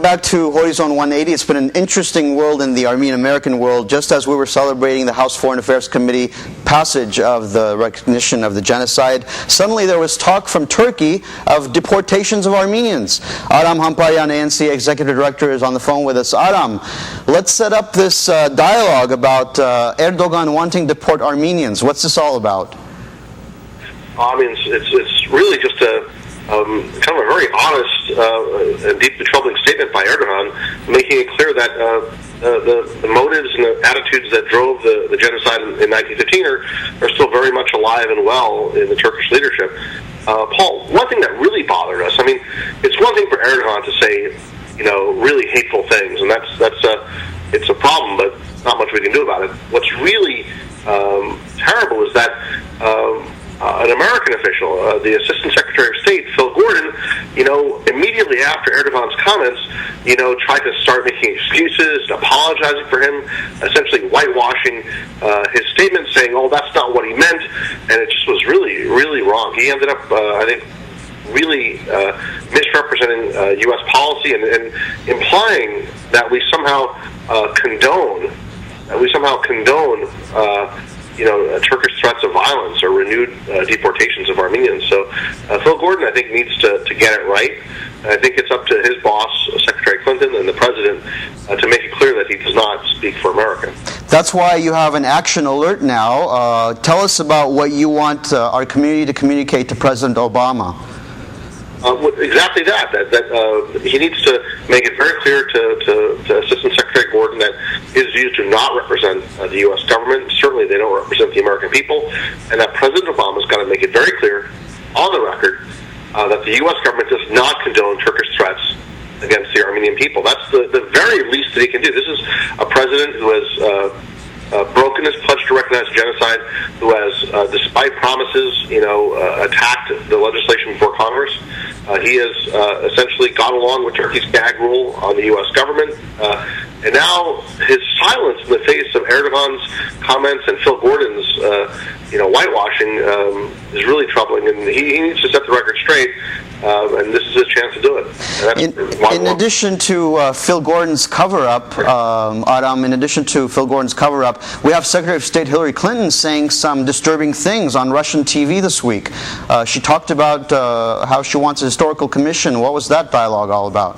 back to Horizon 180. It's been an interesting world in the Armenian-American world. Just as we were celebrating the House Foreign Affairs Committee passage of the recognition of the genocide, suddenly there was talk from Turkey of deportations of Armenians. Aram Hamparian, ANCA Executive Director, is on the phone with us. Aram, let's set up this dialogue about Erdogan wanting to deport Armenians. What's this all about? I mean, it's really just a kind of a very honest and deeply troubling statement by Erdogan, making it clear that the motives and the attitudes that drove the genocide in 1915 are still very much alive and well in the Turkish leadership. Paul, one thing that really bothered us, I mean, it's one thing for Erdogan to say, really hateful things, and it's a problem, but not much we can do about it. What's really terrible is that an American official, the Assistant Secretary of State, Phil Gordon, immediately after Erdogan's comments, tried to start making excuses, apologizing for him, essentially whitewashing his statement, saying, "Oh, that's not what he meant," and it just was really, really wrong. He ended up, I think, really misrepresenting U.S. policy and implying that we somehow condone Turkish threats of violence or renewed deportations of Armenians. So Phil Gordon, I think, needs to get it right. I think it's up to his boss, Secretary Clinton, and the President to make it clear that he does not speak for America. That's why you have an action alert now. Tell us about what you want our community to communicate to President Obama. Exactly that he needs to make it very clear to Assistant Secretary Gordon that his views do not represent the U.S. government. Certainly they don't represent the American people, and that President Obama's got to make it very clear on the record that the U.S. government does not condone Turkish threats against the Armenian people. That's the very least that he can do. This is a president who has broken his pledge to recognize genocide, who has, despite promises, attacked the legislation before Congress. He has essentially gone along with Turkey's gag rule on the U.S. government. And now his silence in the face of Erdogan's comments and Phil Gordon's, whitewashing is really troubling. And he needs to set the record straight. And this is his chance to do it. In addition to Phil Gordon's cover-up, Aram, in addition to Phil Gordon's cover-up, we have Secretary of State Hillary Clinton saying some disturbing things on Russian TV this week. She talked about how she wants a historical commission. What was that dialogue all about?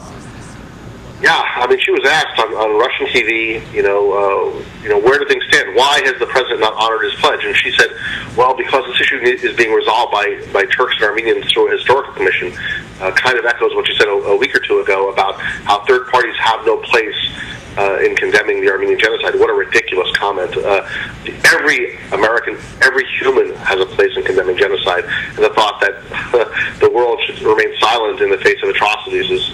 Yeah, I mean, she was asked on Russian TV, where do things stand? Why has the president not honored his pledge? And she said, well, because this issue is being resolved by Turks and Armenians through a historical commission. Kind of echoes what she said a week or two ago about how third parties have no place in condemning the Armenian genocide. What a ridiculous comment. Every American, every human has a place in condemning genocide. And the thought that the world should remain silent in the face of atrocities is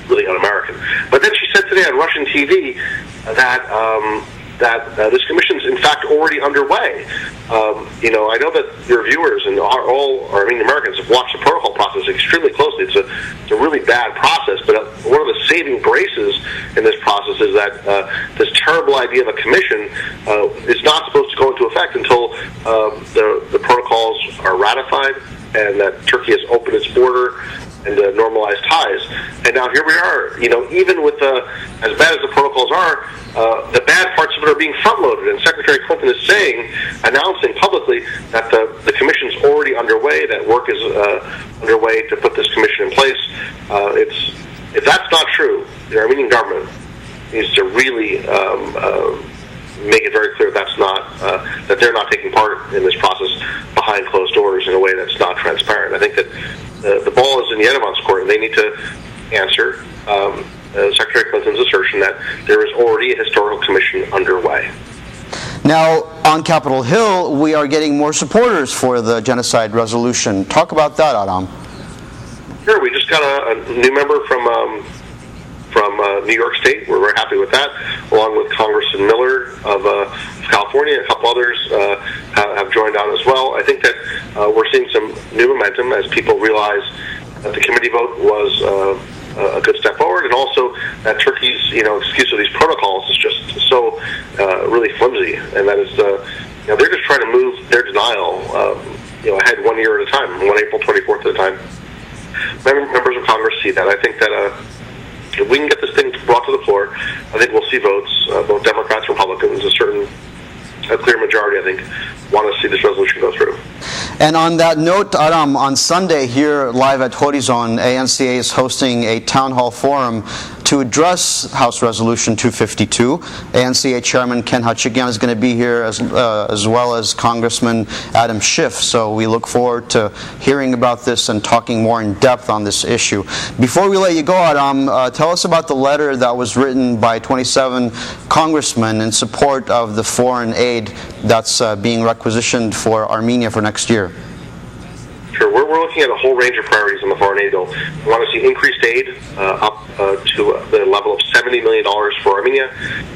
really un-American. But then she said today on Russian TV that this commission is in fact already underway. I know that your viewers and all Armenian Americans have watched the protocol process extremely closely. It's a really bad process, but one of the saving graces in this process is that this terrible idea of a commission is not supposed to go into effect until the protocols are ratified and that Turkey has opened its border and normalized ties. And now here we are, even with as bad as the protocols are, the bad parts of it are being front-loaded. And Secretary Clinton is announcing publicly that the commission's already underway, that work is underway to put this commission in place. If that's not true, the Armenian government needs to really make it very clear that they're not taking part in this process behind closed doors in a way that's not transparent. I think that the ball is in Yerevan's court, and they need to answer Secretary Clinton's assertion that there is already a historical commission underway. Now, on Capitol Hill, we are getting more supporters for the genocide resolution. Talk about that, Aram. Sure, we just got a new member from New York State. We're very happy with that, along with Congressman Miller of California. A couple others have joined on as well. I think that we're seeing some new momentum as people realize that the committee vote was a good step forward, and also that Turkey's excuse of these protocols is just so really flimsy, and that is they're just trying to move their denial ahead 1 year at a time, 1 April 24th at a time. Members of Congress see that. I think that if we can get this thing brought to the floor, I think we'll see votes, both Democrats and Republicans, a clear majority, I think, want to see this resolution go through. And on that note, Aram, on Sunday here live at Horizon, ANCA is hosting a town hall forum to address House Resolution 252. ANCA Chairman Ken Hachigian is going to be here as well as Congressman Adam Schiff. So we look forward to hearing about this and talking more in depth on this issue. Before we let you go, Aram, tell us about the letter that was written by 27 congressmen in support of the foreign aid that's being requisitioned for Armenia for next year. Sure. We're looking at a whole range of priorities on the foreign aid bill. We want to see increased aid up to the level of $70 million for Armenia,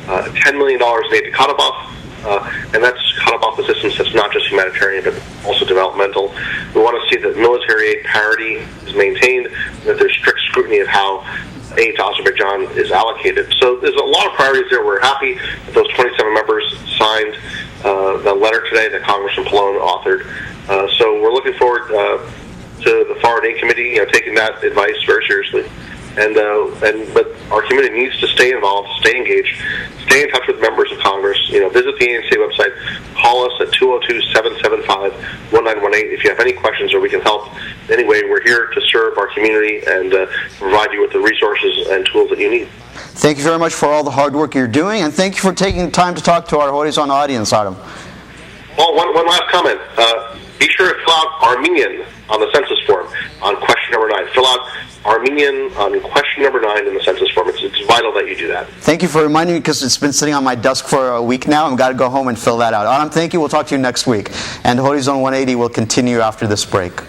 $10 million in aid to Karabakh, and that's Karabakh assistance that's not just humanitarian but also developmental. We want to see that military aid parity is maintained, that there's strict scrutiny of how aid to Azerbaijan is allocated. So there's a lot of priorities there. We're happy that those 27 members signed the letter today that Congressman Pallone authored. So we're looking forward to the Foreign Aid Committee, taking that advice very seriously. But our committee needs to stay involved, stay engaged, stay in touch with members of Congress. Visit the ANCA website, call us at 202-775-1918 if you have any questions or we can help. Anyway, we're here to serve our community and provide you with the resources and tools that you need. Thank you very much for all the hard work you're doing, and thank you for taking time to talk to our Horizon audience, Adam. Well, one last comment. Be sure to fill out Armenian on the census form on question number 9. Fill out Armenian on question number 9 in the census form. It's vital that you do that. Thank you for reminding me, because it's been sitting on my desk for a week now. I've got to go home and fill that out. Adam, thank you. We'll talk to you next week. And Horizon 180 will continue after this break.